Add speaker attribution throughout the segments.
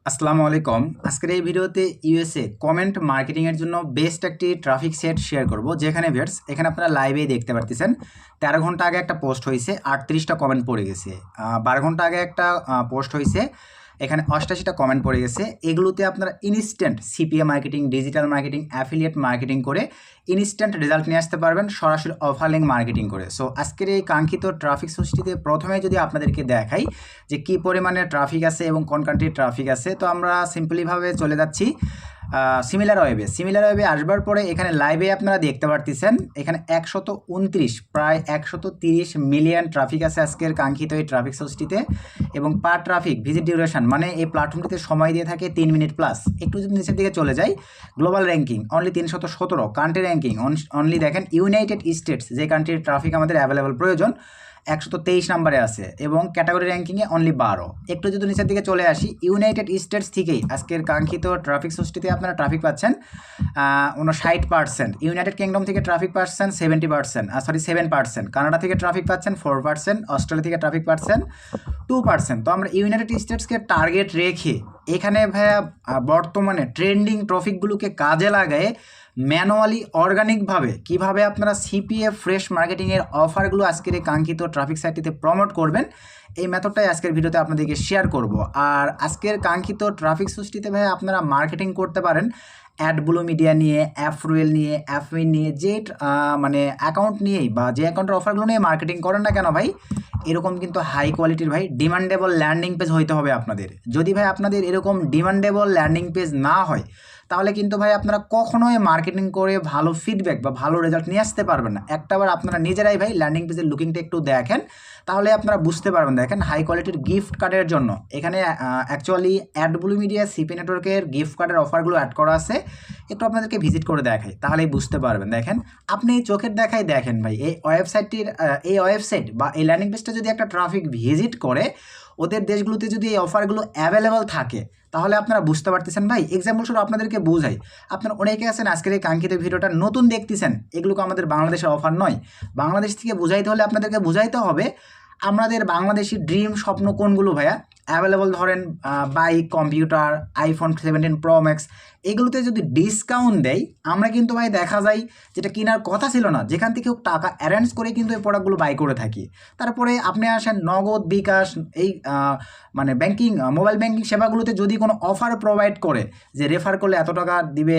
Speaker 1: আসসালামু আলাইকুম। আজকের এই ভিডিওতে ইউএসএ কমেন্ট মার্কেটিং এর জন্য বেস্ট একটি ট্রাফিক সেট শেয়ার করব, যেখানে ভিউয়ার্স এখানে আপনারা লাইভেই দেখতে পারতেছেন 13 ঘন্টা আগে একটা পোস্ট হয়েছে, 38টা কমেন্ট পড়ে গেছে। 12 ঘন্টা আগে একটা পোস্ট হয়েছে, এখানে 88টা কমেন্ট পড়ে গেছে। এগুলোতে আপনারা instant CPA marketing, digital marketing, affiliate marketing করে ইনস্ট্যান্ট রেজাল্ট নিয়ে আসতে পারবেন সরাসরি অফার লিঙ্ক মার্কেটিং করে। সো আজকের এই কাঙ্ক্ষিত ট্রাফিক সৃষ্টিতে প্রথমে যদি আপনাদেরকে দেখাই যে কী পরিমাণে ট্রাফিক আছে এবং কোন কান্ট্রির ট্রাফিক আছে, তো আমরা সিম্পলিভাবে চলে যাচ্ছি সিমিলার ওয়েবে আসবার পরে এখানে লাইভে আপনারা দেখতে পারতেছেন এখানে 129 প্রায় 130 মিলিয়ন ট্রাফিক আছে আজকের কাঙ্ক্ষিত এই ট্রাফিক সোর্সটিতে। এবং পার ট্রাফিক ভিজিট ডিউরেশন মানে এই প্ল্যাটফর্মটিতে সময় দিয়ে থাকে 3 মিনিট প্লাস। একটু যদি নিচের দিকে চলে যাই, global ranking only 317, country ranking only দেখেন ইউনাইটেড স্টেটস, যে কান্ট্রির ট্রাফিক আমাদের অ্যাভেলেবল প্রয়োজন 123 নম্বরে আছে এবং ক্যাটাগরি র্যাঙ্কিংয়ে অনলি 12। একটু যদি নিচের দিকে চলে আসি, ইউনাইটেড স্টেটস থেকেই আজকের কাঙ্ক্ষিত ট্রাফিক সোর্সটিতে আপনারা ট্রাফিক পাচ্ছেন 59%, ইউনাইটেড কিংডম থেকে ট্রাফিক পাচ্ছেন 7%, কানাডা থেকে ট্রাফিক পাচ্ছেন 4%, অস্ট্রেলিয়া থেকে ট্রাফিক পাচ্ছেন 2%। তো আমরা ইউনাইটেড স্টেটসকে টার্গেট রেখে এখানে ভাইয়া বর্তমানে ট্রেন্ডিং ট্রাফিকগুলোকে কাজে লাগায় ম্যানুয়ালি অর্গানিকভাবে কীভাবে আপনারা সিপিএ ফ্রেশ মার্কেটিংয়ের অফারগুলো আজকের এই কাঙ্ক্ষিত ট্রাফিক সাইটটিতে প্রমোট করবেন, এই মেথডটাই আজকের ভিডিওতে আপনাদেরকে শেয়ার করব। আর আজকের কাঙ্ক্ষিত ট্রাফিক সৃষ্টিতে ভাই আপনারা মার্কেটিং করতে পারেন অ্যাডব্লুমেডিয়া নিয়ে, অ্যাফরুয়েল নিয়ে, অ্যাফমিন নিয়ে, যে মানে অ্যাকাউন্ট নিয়েই বা যে অ্যাকাউন্টের অফারগুলো নিয়ে মার্কেটিং করেন না কেন ভাই, এরকম কিন্তু হাই কোয়ালিটির ভাই ডিমান্ডেবল ল্যান্ডিং পেজ হইতে হবে আপনাদের। যদি ভাই আপনাদের এরকম ডিমান্ডেবল ল্যান্ডিং পেজ না হয়, তাহলে কিন্তু ভাই আপনারা কখনোই মার্কেটিং করে ভালো ফিডব্যাক বা ভালো রেজাল্ট নিয়ে আসতে পারবেন না। একটাবার আপনারা নিজেরাই ভাই ল্যান্ডিং পেজের লুকিংটা একটু দেখেন, তাহলে আপনারা বুঝতে পারবেন। দেখেন হাই কোয়ালিটির গিফট কার্ডের জন্য এখানে অ্যাকচুয়ালি অ্যাডব্লুমেডিয়া সিপি নেটওয়ার্কের গিফট কার্ডের অফারগুলো অ্যাড করা আছে, একটু আপনাদেরকে ভিজিট করে দেখাই তাহলেই বুঝতে পারবেন। দেখেন আপনি চোখের দেখাই দেখেন ভাই, এই ওয়েবসাইট বা এই ল্যান্ডিং পেজটা যদি একটা ট্রাফিক ভিজিট করে ওদের দেশগুলোতে যদি এই অফারগুলো অ্যাভেলেবল থাকে, তাহলে আপনারা বুঝতে পারতেছেন ভাই। এক্সাম্পল শুধু আপনাদেরকে বোঝাই, আপনারা অনেকে আছেন আজকের এই কাঙ্ক্ষিত ভিডিওটা নতুন দেখতেছেন, এগুলোকে আমাদের বাংলাদেশের অফার নয়। বাংলাদেশ থেকে বুঝাইতে হলে আপনাদেরকে বুঝাইতে হবে আমাদের বাংলাদেশি ড্রিম স্বপ্ন কোনগুলো ভাইয়া অ্যাভেলেবল। ধরেন bike, computer, iPhone 17 pro max, এগুলোতে যদি ডিসকাউন্ট দেয় আমরা কিন্তু ভাই দেখা যায় যেটা কেনার কথা ছিল না, যেখান থেকে টাকা অ্যারেঞ্জ করে কিন্তু এই প্রোডাক্টগুলো বাই করে থাকি। তারপরে আপনি আসেন নগদ, বিকাশ, এই মানে ব্যাংকিং, মোবাইল ব্যাংকিং সেবাগুলোতে যদি কোনো অফার প্রোভাইড করে যে রেফার করলে এত টাকা দিবে,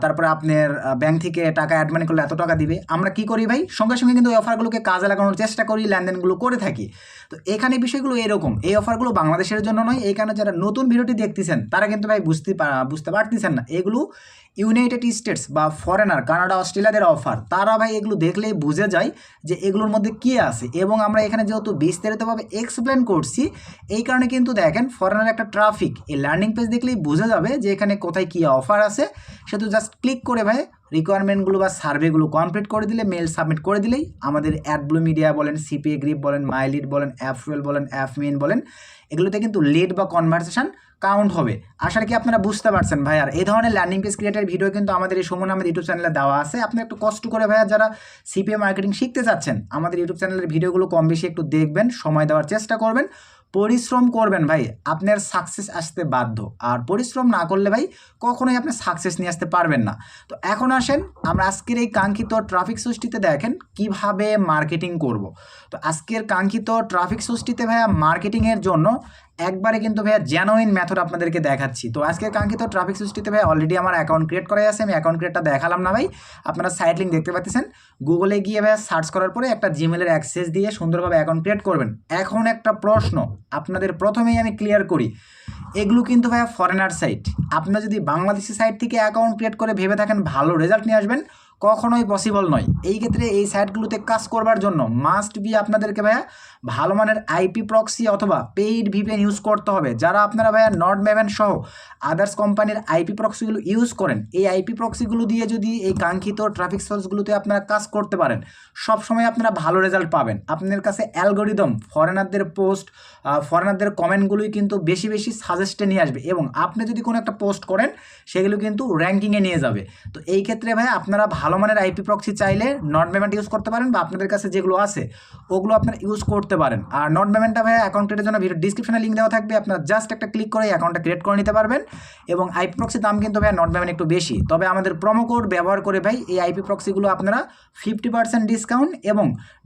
Speaker 1: তারপরে আপনার ব্যাংক থেকে টাকা অ্যাড মানি করলে এত টাকা দিবে, আমরা কি করি ভাই সঙ্গে সঙ্গে কিন্তু ওই অফারগুলোকে কাজে লাগানোর চেষ্টা করি, লেনদেনগুলো করে থাকি। তো এখানে বিষয়গুলো এরকম, এই অফারগুলো বাংলাদেশের জন্য নয়। এই কারণে যারা নতুন ভিডিওটি দেখতেছেন তারা কিন্তু ভাই বুঝতে পারতেছেন না, এগুলো ইউনাইটেড স্টেটস বা ফরেনার, কানাডা, অস্ট্রেলিয়াদের অফার। তারা ভাই এগুলো দেখলেই বুঝে যায় যে এগুলোর মধ্যে কী আছে, এবং আমরা এখানে যেহেতু বিস্তারিতভাবে এক্সপ্লেন করছি, এই কারণে কিন্তু দেখেন ফরেনার একটা ট্রাফিক এই ল্যান্ডিং পেজ দেখলেই বোঝা যাবে যে এখানে কোথায় কী অফার আছে। শুধু জাস্ট ক্লিক করে ভাই রিকোয়ারমেন্টগুলো বা সার্ভেগুলো কমপ্লিট করে দিলে, মেল সাবমিট করে দিলেই আমাদের অ্যাডব্লুমেডিয়া বলেন, সিপিএ গ্রিপ বলেন, মাইলিড বলেন, অ্যাফরুয়েল বলেন, অ্যাফমিন বলেন, এগুলোতে কিন্তু লিড বা কনভারসেশন কাউন্ট হবে। আশা কি আপনারা বুঝতে পারছেন ভাই। আর এই ধরনের ল্যান্ডিং পেজ ক্রিয়েটের ভিডিও কিন্তু আমাদের এই সুমন আমাদের ইউটিউব চ্যানেলে দেওয়া আছে। আপনি একটু কষ্ট করে ভাইয়া যারা সিপিএ মার্কেটিং শিখতে চাচ্ছেন, আমাদের ইউটিউব চ্যানেলের ভিডিওগুলো কম বেশি একটু দেখবেন, সময় দেওয়ার চেষ্টা করবেন, পরিশ্রম করবেন ভাই, আপনার সাকসেস আসতে বাধ্য। আর পরিশ্রম না করলে ভাই কখনোই আপনি সাকসেস নিয়ে আসতে পারবেন না। তো এখন আসেন আমরা আজকের এই কাঙ্ক্ষিত ট্রাফিক সৃষ্টিতে দেখেন কিভাবে মার্কেটিং করব। তো আজকের কাঙ্ক্ষিত ট্রাফিক সৃষ্টিতে ভাইয়া মার্কেটিংয়ের জন্য একবারে কিন্তু ভাইয়া জেনুইন মেথড আপনাদেরকে দেখাচ্ছি। তো আজকের কাঙ্ক্ষিত ট্রাফিক সৃষ্টিতে ভাই অলরেডি আমার অ্যাকাউন্ট ক্রিয়েট করা আছে, আমি অ্যাকাউন্ট ক্রিয়েটটা দেখালাম না ভাই, আপনারা সাইট লিঙ্ক দেখতে পাচ্ছেন। গুগলে গিয়ে ভাইয়া সার্চ করার পরে একটা জিমেলের অ্যাক্সেস দিয়ে সুন্দরভাবে অ্যাকাউন্ট ক্রিয়েট করবেন। এখন একটা প্রশ্ন আপনাদের প্রথমেই আমি ক্লিয়ার করি, এগুলো কিন্তু ভাইয়া ফরেনার সাইট। আপনারা যদি বাংলাদেশি সাইট থেকে অ্যাকাউন্ট ক্রিয়েট করে ভেবে থাকেন ভালো রেজাল্ট নিয়ে আসবেন, কখনোই পসিবল নয়। এই ক্ষেত্রে এই সাইটগুলোতে কাজ করবার জন্য মাস্ট বি আপনাদেরকে ভাইয়া ভালো মানের আইপি প্রক্সি অথবা পেইড ভিপিএন ইউজ করতে হবে। যারা আপনারা ভাইয়া নট মেভেন সহ আদার্স কোম্পানির আইপি প্রক্সিগুলো ইউজ করেন, এই আইপি প্রক্সিগুলো দিয়ে যদি এই কাঙ্ক্ষিত ট্রাফিক সোর্সগুলোতে আপনারা কাজ করতে পারেন, সবসময় আপনারা ভালো রেজাল্ট পাবেন। আপনার কাছে অ্যালগোরিদম ফরেনারদের পোস্ট, ফরেনারদের কমেন্টগুলোই কিন্তু বেশি বেশি সাজেস্টে নিয়ে আসবে, এবং আপনি যদি কোনো একটা পোস্ট করেন সেগুলো কিন্তু র্যাঙ্কিংয়ে নিয়ে যাবে। তো এই ক্ষেত্রে ভাই আপনারা ভালো মানের আইপি প্রক্সি চাইলে নট পেমেন্ট ইউজ করতে পারেন, বা আপনাদের কাছে যেগুলো আছে ওগুলো আপনারা ইউজ করতে পারেন। আর নট পেমেন্টটা ভাই অ্যাকাউন্ট ক্রিয়েটের জন্য ভিডিও ডিসক্রিপশনে লিঙ্ক দেওয়া থাকবে, আপনারা জাস্ট একটা ক্লিক করে অ্যাকাউন্টটা ক্রিয়েট করে নিতে পারবেন। এবং আইপি প্রক্সির দাম কিন্তু ভাই নট পেমেন্ট একটু বেশি, তবে আমাদের প্রোমো কোড ব্যবহার করে ভাই এই আইপি প্রক্সিগুলো আপনারা 50% ডিসকাউন্ট এবং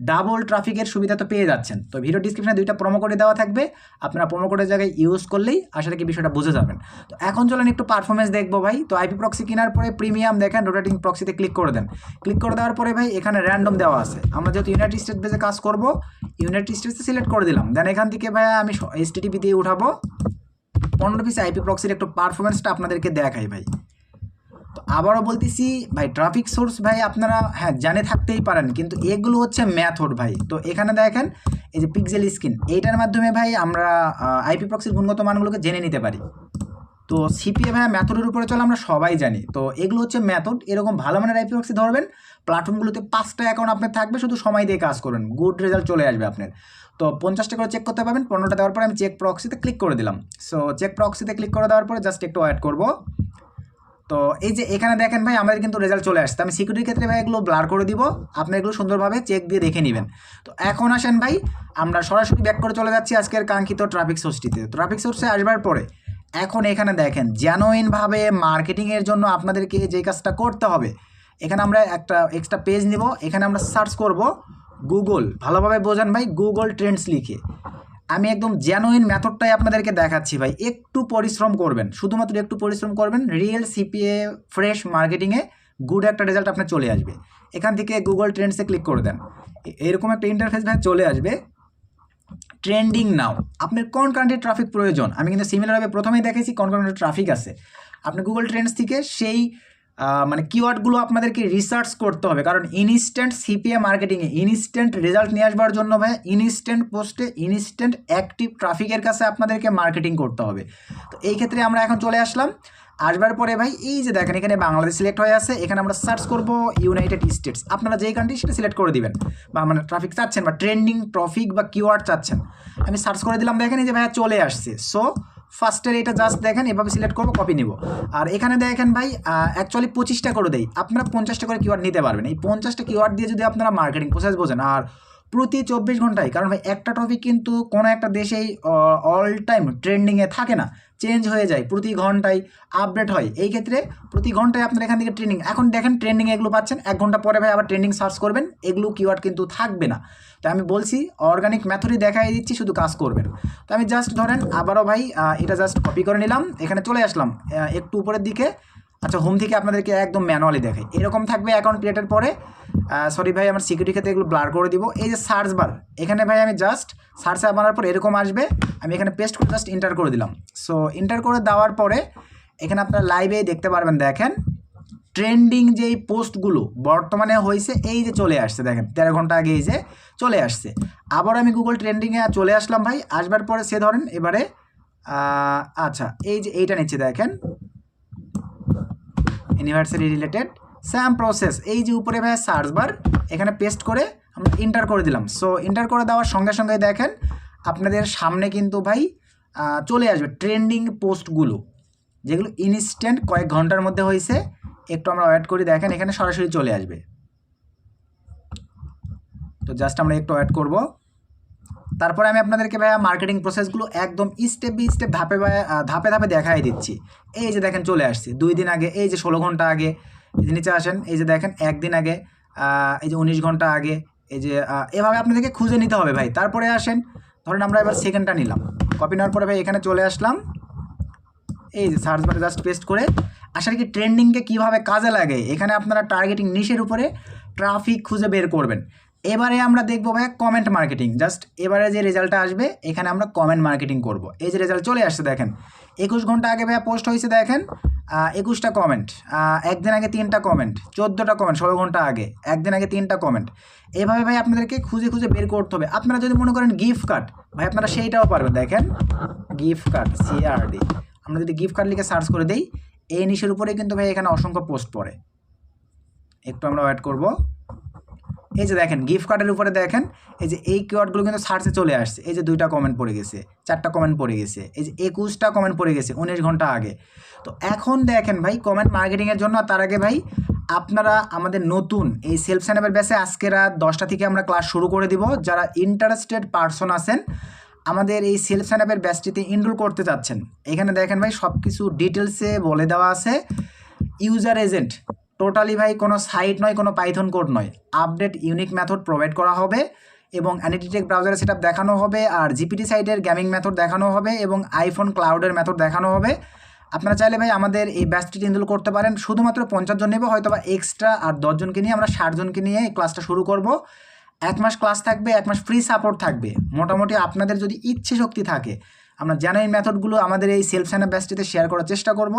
Speaker 1: ডাবল ট্রাফিকের সুবিধা তো পেয়ে যাচ্ছেন। তো ভিডিও ডিসক্রিপশনে 2টা প্রোমো কোডে দেওয়া থাকবে, আপনারা প্রোমো কোডের জায়গায় ইউজ করলেই আসলে কি বিষয়টা বুঝে যাবেন। তো এখন চলেন একটু পারফরমেন্স দেখবো ভাই। তো আইপি প্রক্সি কেনার পরে প্রিমিয়াম দেখেন রোটেটিং প্রক্সিতে ক্লিক করে দেন। ক্লিক করে দেওয়ার পরে ভাই এখানে র্যান্ডম দেওয়া আছে, আমরা যেহেতু ইউনাইটেড স্টেট বেসে কাজ করব ইউনাইটেড স্টেটসে সিলেক্ট করে দিলাম। দেন এখান থেকে ভাই আমি HTTP দিয়ে উঠাবো 15 পিস আইপি প্রক্সির একটু পারফরমেন্সটা আপনাদেরকে দেখাই ভাই। তো আবারও বলতেছি ভাই, ট্রাফিক সোর্স ভাই আপনারা হ্যাঁ জানে থাকতেই পারেন, কিন্তু এগুলো হচ্ছে মেথড ভাই। তো এখানে দেখেন এই যে পিক্সেল স্ক্রিন, এইটার মাধ্যমে ভাই আমরা আইপি প্রক্সির গুণগত মানগুলোকে জেনে নিতে পারি। তো সিপিএ ভাই মেথডের উপরে চলে আমরা সবাই জানি। তো এগুলো হচ্ছে মেথড। এরকম ভালো মানের আইপি প্রক্সি ধরবেন, প্ল্যাটফর্মগুলোতে 5টা অ্যাকাউন্ট আপনার থাকবে, শুধু সময় দিয়ে কাজ করবেন, গুড রেজাল্ট চলে আসবে আপনার। তো 50টা করে চেক করতে পারবেন। 15টা দেওয়ার পরে আমি চেক প্রক্সিতে ক্লিক করে দিলাম। সো চেক প্রক্সিতে ক্লিক করে দেওয়ার পরে জাস্ট একটু ওয়েট করব। তো এই যে এখানে দেখেন ভাই আমাদের কিন্তু রেজাল্ট চলে আসছে। আমি সিকিউরিটির ক্ষেত্রে ভাই এগুলো ব্লার করে দিব, আপনি এগুলো সুন্দরভাবে চেক দিয়ে দেখে নেবেন। তো এখন আসেন ভাই আমরা সরাসরি ব্যাক করে চলে যাচ্ছি আজকের কাঙ্ক্ষিত ট্রাফিক সোর্সটিতে। ট্রাফিক সোর্সে আসবার পরে এখন এখানে দেখেন জেনুইনভাবে মার্কেটিংয়ের জন্য আপনাদেরকে যে কাজটা করতে হবে, এখানে আমরা একটা এক্সট্রা পেজ নিব, এখানে আমরা সার্চ করব গুগল, ভালোভাবে বোঝান ভাই, গুগল ট্রেন্ডস লিখে। আমি একদম জেনুইন মেথডটাই আপনাদেরকে দেখাচ্ছি ভাই, একটু পরিশ্রম করবেন, শুধুমাত্র একটু পরিশ্রম করবেন, রিয়েল সিপিএ ফ্রেশ মার্কেটিংয়ে গুড একটা রেজাল্ট আপনার চলে আসবে। এখান থেকে গুগল ট্রেন্ডসে ক্লিক করে দেন, এরকম একটা ইন্টারফেস ভাই চলে আসবে। ট্রেন্ডিং নাও, আপনার কোন কান্ট্রির ট্রাফিক প্রয়োজন, আমি কিন্তু সিমিলারভাবে প্রথমেই দেখেছি কোন কান্ট্রির ট্রাফিক আছে। আপনি গুগল ট্রেন্ডস থেকে সেই মানে কিওয়ার্ডগুলো আপনাদেরকে রিসার্চ করতে হবে, কারণ ইনস্ট্যান্ট সিপিএ মার্কেটিংয়ে ইনস্ট্যান্ট রেজাল্ট নিয়ে আসবার জন্য ভাই ইনস্ট্যান্ট পোস্টে ইনস্ট্যান্ট অ্যাক্টিভ ট্রাফিকের কাছে আপনাদেরকে মার্কেটিং করতে হবে। তো এই ক্ষেত্রে আমরা এখন চলে আসলাম। আসবার পরে ভাই এই যে দেখেন এখানে বাংলাদেশ সিলেক্ট হয়ে আছে, এখানে আমরা সার্চ করব ইউনাইটেড স্টেটস। আপনারা যেই কান্ট্রি সেটা সিলেক্ট করে দিবেন, বা মানে ট্রাফিক চাচ্ছেন বা ট্রেন্ডিং ট্রাফিক বা কিওয়ার্ড চাচ্ছেন। আমি সার্চ করে দিলাম, দেখেন এই যে ভাইয়া চলে আসছে। সো ফার্স্টের এটা জাস্ট দেখেন এভাবে সিলেক্ট করবো, কপি নিব। আর এখানে দেখেন ভাই অ্যাকচুয়ালি 25টা করে দেই, আপনারা 50টা করে কিওয়ার্ড নিতে পারবেন। এই 50টা কিওয়ার্ড দিয়ে যদি আপনারা মার্কেটিং প্রসেস বোঝেন, আর প্রতি 24 ঘন্টায়, কারণ ভাই একটা টপিক কিন্তু কোনো একটা দেশেই অল টাইম ট্রেন্ডিংয়ে থাকে না, চেঞ্জ হয়ে যায়, প্রতি ঘন্টায় আপডেট হয়। এই ক্ষেত্রে প্রতি ঘন্টায় আপনার এখান থেকে ট্রেন্ডিং, এখন দেখেন ট্রেন্ডিং এগুলো পাচ্ছেন, 1 ঘন্টা পরে ভাই আবার ট্রেন্ডিং সার্চ করবেন, এগুলো কিওয়ার্ড কিন্তু থাকবে না। তো আমি বলছি অর্গানিক মেথডই দেখাই দিচ্ছি, শুধু কাজ করবেন। তো আমি জাস্ট ধরেন আবারও ভাই এটা জাস্ট কপি করে নিলাম, এখানে চলে আসলাম একটু উপরের দিকে। আচ্ছা, হোম থেকে আপনাদেরকে একদম ম্যানুয়ালি দেখাই, এরকম থাকবে অ্যাকাউন্ট ক্রিয়েটের পরে। সরি ভাই আমার সিকিউরিটি ক্ষেত্রে এগুলো ব্লার করে দিব। এই যে সার্চ বার, এখানে ভাই আমি জাস্ট সার্চ বানার পর এরকম আসবে, আমি এখানে পেস্ট করে জাস্ট এন্টার করে দিলাম। সো এন্টার করে দেওয়ার পরে এখানে আপনারা লাইভে দেখতে পারবেন, দেখেন ট্রেন্ডিং যেই পোস্টগুলো বর্তমানে হয়েছে এই যে চলে আসছে, দেখেন 13 ঘন্টা আগে এই যে চলে আসছে। আবার আমি গুগল ট্রেন্ডিংয়ে চলে আসলাম ভাই। আসবার পরে সে ধরেন এবারে আচ্ছা এই যে এইটা নিচ্ছে, দেখেন ইউনিভার্সারি রিলেটেড সেম প্রসেস, এই যে উপরে ভাই সার্চ বার, এখানে পেস্ট করে আমরা এন্টার করে দিলাম। সো এন্টার করে দেওয়ার সঙ্গে সঙ্গে দেখেন আপনাদের সামনে কিন্তু ভাই চলে আসবে ট্রেন্ডিং পোস্টগুলো, যেগুলো ইনস্ট্যান্ট কয়েক ঘন্টার মধ্যে হয়েছে। একটু আমরা ওয়েট করি, দেখেন এখানে সরাসরি চলে আসবে। তো জাস্ট আমরা একটু ওয়েট করব। তারপরে আমি আপনাদেরকে ভাইয়া মার্কেটিং প্রসেসগুলো একদম স্টেপ বাই স্টেপ ধাপে ধাপে দেখাই দিচ্ছি। এই যে দেখেন চলে আসছে 2 দিন আগে, এই যে 16 ঘন্টা আগে, এই যে নিচে আসেন, এই যে দেখেন 1 দিন আগে, এই যে 19 ঘন্টা আগে, এই যে এভাবে আপনাদেরকে খুঁজে নিতে হবে ভাই। তারপরে আসেন ধরেন আমরা এবার সেকেন্ডটা নিলাম, কপি নেওয়ার পরে ভাই এখানে চলে আসলাম, এই যে সার্চ বারে জাস্ট পেস্ট করে। আসলে কি ট্রেন্ডিংকে কীভাবে কাজে লাগে, এখানে আপনারা টার্গেটিং নিশের উপরে ট্রাফিক খুঁজে বের করবেন। এবারে আমরা দেখবো ভাই কমেন্ট মার্কেটিং। জাস্ট এবারে যে রেজাল্টটা আসবে এখানে আমরা কমেন্ট মার্কেটিং করব। এই যে রেজাল্ট চলে আসছে, দেখেন 21 ঘন্টা আগে ভাইয়া পোস্ট হয়েছে, দেখেন 21টা কমেন্ট, 1 দিন আগে 3টা কমেন্ট, 14টা কমেন্ট 16 ঘন্টা আগে, 1 দিন আগে 3টা কমেন্ট। এভাবে ভাই আপনাদেরকে খুঁজে খুঁজে বের করতে হবে। আপনারা যদি মনে করেন গিফট কার্ড, ভাই আপনারা সেইটাও পারবেন। দেখেন গিফট কার্ড CRD, আমরা যদি গিফট কার্ড লিখে সার্চ করে দিই, এই নিশের উপরে কিন্তু ভাই এখানে অসংখ্য পোস্ট পড়ে। একটু আমরা ওয়েট করব। এই যে দেখেন গিফট কার্ডের উপরে দেখেন এই যে এই কিওয়ার্ডগুলো কিন্তু সার্চে চলে আসছে। এই যে 2টা কমেন্ট পড়ে গেছে, 4টা কমেন্ট পড়ে গেছে, এই যে 21টা কমেন্ট পড়ে গেছে 19 ঘন্টা আগে। তো এখন দেখেন ভাই কমেন্ট মার্কেটিংয়ের জন্য, তার আগে ভাই আপনারা আমাদের নতুন এই সেলফ সাইন আপের ব্যাচে আজকে রাত 10টা থেকে আমরা ক্লাস শুরু করে দিব। যারা ইন্টারেস্টেড পারসন আছেন আমাদের এই সেলফ সাইন আপের ব্যাচটিতে এনরোল করতে চাচ্ছেন, এখানে দেখেন ভাই সব কিছু ডিটেলসে বলে দেওয়া আছে। ইউজার এজেন্ট টোটালি ভাই কোনো সাইট নয়, কোনো পাইথন কোড নয়, আপডেট ইউনিক মেথড প্রোভাইড করা হবে এবং অ্যানালিটিক ব্রাউজারের সেটআপ দেখানো হবে, আর জিপিটি সাইটের গেমিং মেথড দেখানো হবে এবং আইফোন ক্লাউডের মেথড দেখানো হবে। আপনারা চাইলে ভাই আমাদের এই ব্যাচটিতে এনরোল করতে পারেন। শুধুমাত্র 50 জন নেব, হয়তো বা এক্সট্রা আর 10 জনকে নিয়ে আমরা 60 জনকে নিয়ে এই ক্লাসটা শুরু করব। 1 মাস ক্লাস থাকবে, 1 মাস ফ্রি সাপোর্ট থাকবে। মোটামুটি আপনাদের যদি ইচ্ছে শক্তি থাকে, আমরা জেনুইন মেথডগুলো আমাদের এই সেলফ সাইন আপ ব্যাচটিতে শেয়ার করার চেষ্টা করব।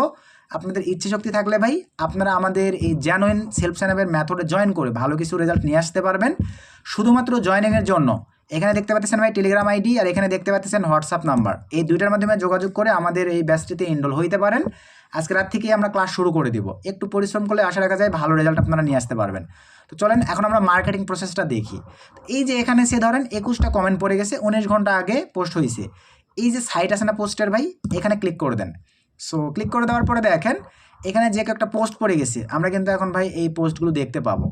Speaker 1: আপনাদের ইচ্ছে শক্তি থাকলে ভাই আপনারা আমাদের এই জেনুইন সেলফ সাইন আপের মেথডে জয়েন করে ভালো কিছু রেজাল্ট নিয়ে আসতে পারবেন। শুধুমাত্র জয়েনিংয়ের জন্য এখানে দেখতে পাচ্ছেন ভাই টেলিগ্রাম আইডি, আর এখানে দেখতে পাচ্ছেন হোয়াটসঅ্যাপ নাম্বার। এই দুইটার মাধ্যমে যোগাযোগ করে আমাদের এই ব্যাচটিতে এনরোল হইতে পারেন। আজকে রাত থেকেই আমরা ক্লাস শুরু করে দিব। একটু পরিশ্রম করলে আশা রাখা যায় ভালো রেজাল্ট আপনারা নিয়ে আসতে পারবেন। তো চলেন এখন আমরা মার্কেটিং প্রসেসটা দেখি। এই যে এখানে সে ধরেন 21টা কমেন্ট পড়ে গেছে, 19 ঘন্টা আগে পোস্ট হয়েছে। এই যে সাইট আছে না পোস্টের ভাই, এখানে ক্লিক করে দেন। সো ক্লিক করে দেওয়ার পরে দেখেন এখানে যে একটা পোস্ট পড়ে গেছে, আমরা কিন্তু এখন ভাই এই পোস্টগুলো দেখতে পাবো।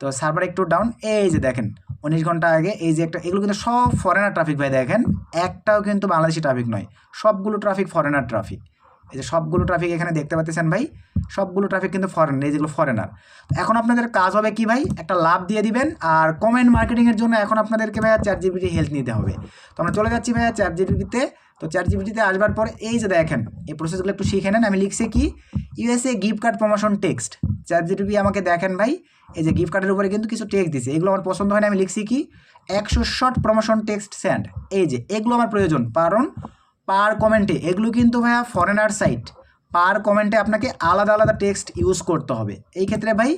Speaker 1: তো সার্ভার একটু ডাউন, এই যে দেখেন 19 ঘন্টা আগে এই যে একটা, এগুলো কিন্তু সব ফরেনার ট্রাফিক ভাই। দেখেন একটাও কিন্তু বাংলাদেশি ট্রাফিক নয়, সবগুলো ট্রাফিক ফরেনার ট্রাফিক। এই যে সবগুলো ট্রাফিক এখানে দেখতে পাচ্ছেন ভাই, সবগুলো ট্রাফিক কিন্তু ফরেনার, এই যেগুলো ফরেনার। এখন আপনাদের কাজ হবে কি ভাই, একটা লাভ দিয়ে দিবেন। আর কমেন্ট মার্কেটিংয়ের জন্য এখন আপনাদেরকে ভাইয়া চ্যাট জিপিটি হেল্প নিতে হবে। তো আমরা চলে যাচ্ছি ভাইয়া চ্যাট জিপিটিতে। তো চ্যাট জিপিটিতে আসবার পরে এই যে দেখেন এই প্রসেসগুলো একটু শিখে নেন। আমি লিখছি কি USA gift card promotion text. Chat GPT আমাকে দেখেন ভাই এই যে গিফট কার্ডের উপরে কিন্তু কিছু টেক্সট দিছে, এগুলো আমার পছন্দ হয় না। আমি লিখছি কি 100 শর্ট প্রমোশন টেক্সট সেন্ড। এই যে এগুলো আমার প্রয়োজন, কারণ পার কমেন্টে এগুলো কিন্তু ভাইয়া ফরেনার সাইট, পার কমেন্টে আপনাকে আলাদা আলাদা টেক্সট ইউজ করতে হবে। এই ক্ষেত্রে ভাই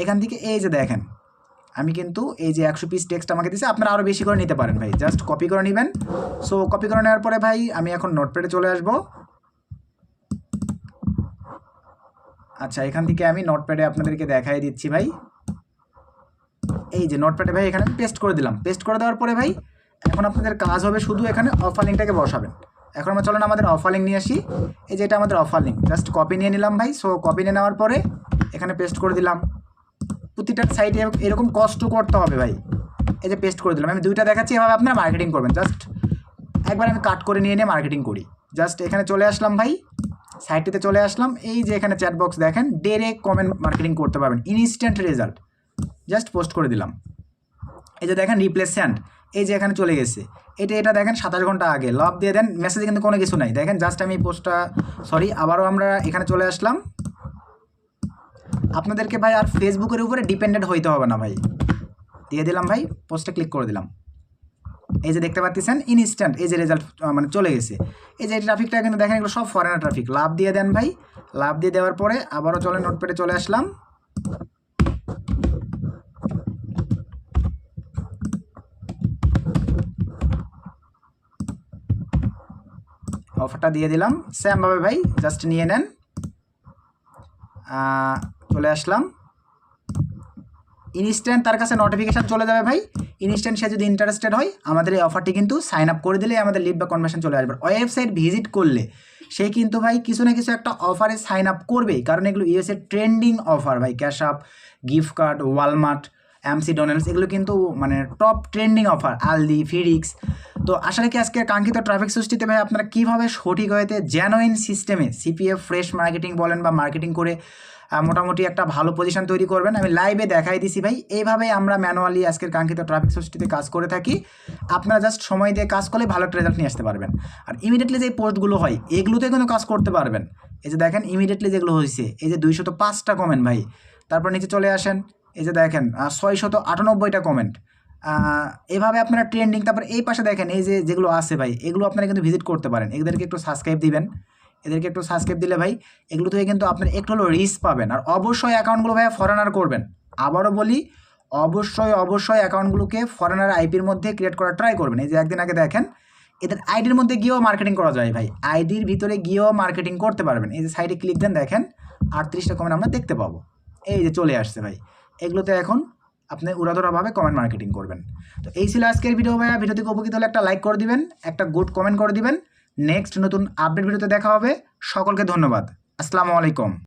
Speaker 1: এখান থেকে এই যে দেখেন আমি কিন্তু এই যে 100 পিস টেক্সট আমাকে দিয়েছে, আপনারা আরও বেশি করে নিতে পারেন ভাই, জাস্ট কপি করে নেবেন। সো কপি করে নেওয়ার পরে ভাই আমি এখন নোটপ্যাডে চলে আসবো। আচ্ছা এখান থেকে আমি নোটপ্যাডে আপনাদেরকে দেখাই দিচ্ছি ভাই। এই যে নোটপ্যাডে ভাই এখানে পেস্ট করে দিলাম। পেস্ট করে দেওয়ার পরে ভাই এখন আপনাদের কাজ হবে শুধু এখানে অফার লিঙ্কটাকে বসাবেন। এখন আমরা চলেন আমাদের অফার লিঙ্ক নিয়ে আসি। এই যে এটা আমাদের অফার লিঙ্ক, জাস্ট কপি নিয়ে নিলাম ভাই। সো কপি নিয়ে নেওয়ার পরে এখানে পেস্ট করে দিলাম। প্রতিটা সাইটে এরকম কষ্ট করতে হবে ভাই। এই যে পেস্ট করে দিলাম। আমি দুইটা দেখাচ্ছি, এভাবে আপনারা মার্কেটিং করবেন। জাস্ট একবার আমি কাট করে নিয়ে মার্কেটিং করি। জাস্ট এখানে চলে আসলাম ভাই, সাইটটিতে চলে আসলাম। এই যে এখানে চ্যাট বক্স দেখেন, ডাইরেক্ট কমেন্ট মার্কেটিং করতে পারবেন, ইনস্ট্যান্ট রেজাল্ট। জাস্ট পোস্ট করে দিলাম। এই যে দেখেন রিপ্লেস সেন্ড, এই যে এখানে চলে গেছে। এটা দেখেন 27 ঘন্টা আগে। লাভ দিয়ে দেন, মেসেজে কিন্তু কোনো কিছু নাই। দেখেন জাস্ট আমি পোস্টটা আবারও আমরা এখানে চলে আসলাম। আপনাদেরকে ভাই আর ফেসবুকের উপরে ডিপেন্ডেন্ট হইতে হবে না ভাই। দিয়ে দিলাম ভাই, পোস্টে ক্লিক করে দিলাম। এই যে দেখতে পাচ্ছেন ইনস্ট্যান্ট এই যে রেজাল্ট মানে চলে গেছে। এই যে ট্রাফিকটা কিন্তু দেখেন এগুলো সব ফরেনার ট্রাফিক। লাভ দিয়ে দেন ভাই। লাভ দিয়ে দেওয়ার পরে আবারও চলে নোটপ্যাডে চলে আসলাম। অফারটা দিয়ে দিলাম সেমভাবে ভাই, জাস্ট নিয়ে নেন। চলে আসলাম। ইনস্ট্যান্ট তার কাছে নোটিফিকেশান চলে যাবে ভাই। ইনস্ট্যান্ট সে যদি ইন্টারেস্টেড হয় আমাদের এই অফারটি কিন্তু সাইন আপ করে দিলে আমাদের লিড বা কনভার্সন চলে আসবে। ওয়েবসাইট ভিজিট করলে সে কিন্তু ভাই কিছু না কিছু একটা অফারে সাইন আপ করবেই, কারণ এগুলো ইউএসএ ট্রেন্ডিং অফার ভাই। ক্যাশাপ, গিফট কার্ড, ওয়ালমার্ট, এমসি ডোনাল্ডস, এগুলো কিন্তু মানে টপ ট্রেন্ডিং অফার। আলদি, ফিডিক্স। তো আশা রাখি আজকে কাঙ্ক্ষিত ট্রাফিক সৃষ্টিতে ভাই আপনারা কীভাবে সঠিক হয়েতে জেনুইন সিস্টেমে সিপিএফ ফ্রেশ মার্কেটিং বলেন বা মার্কেটিং করে মোটামুটি একটা ভালো পজিশন তৈরি করবেন। আমি লাইভে দেখাই দিছি ভাই। এইভাবেই আমরা ম্যানুয়ালি আজকের কাঙ্ক্ষিত ট্রাফিক সৃষ্টিতে কাজ করে থাকি। আপনারা জাস্ট সময় দিয়ে কাজ করলে ভালো একটা রেজাল্ট নিয়ে আসতে পারবেন। আর ইমিডিয়েটলি যে পোস্টগুলো হয় এগুলোতে কিন্তু কাজ করতে পারবেন। এই যে দেখেন ইমিডিয়েটলি যেগুলো হয়েছে, এই যে 205টা কমেন্ট ভাই। তারপর নিচে চলে আসেন, এই যে দেখেন 698টা কমেন্ট। এভাবে আপনারা ট্রেন্ডিং। তারপর এই পাশে দেখেন এই যে যেগুলো আছে ভাই, এগুলো আপনারা কিন্তু ভিজিট করতে পারেন। এদেরকে একটু সাবস্ক্রাইব দিবেন। এদেরকে একটু সাবস্ক্রাইব দিলে ভাই এগুলো থেকে কিন্তু আপনার একটু হলো রিস্ক পাবেন। আর অবশ্যই অ্যাকাউন্টগুলো ভাই ফরেনার করবেন। আবারও বলি, অবশ্যই অ্যাকাউন্টগুলোকে ফরেনার আইপির মধ্যে ক্রিয়েট করার ট্রাই করবেন। এই যে একদিন আগে দেখেন এদের আইডির মধ্যে গিয়েও মার্কেটিং করা যায় ভাই। আইডির ভিতরে গিয়েও মার্কেটিং করতে পারবেন। এই যে সাইডে ক্লিক দেন, দেখেন 38টা কমেন্ট আমরা দেখতে পাবো। এই যে চলে আসছে ভাই। এগুলোতে এখন আপনি উড়াধুরাভাবে কমেন্ট মার্কেটিং করবেন। তো এই ছিল আজকের ভিডিও ভাইয়া। ভিডিও থেকে উপকৃত হলে একটা লাইক করে দিবেন, একটা গুড কমেন্ট করে দিবেন। নেক্সট নতুন আপডেট ভিডিওতে দেখা হবে। সকলকে ধন্যবাদ। আসসালামু আলাইকুম।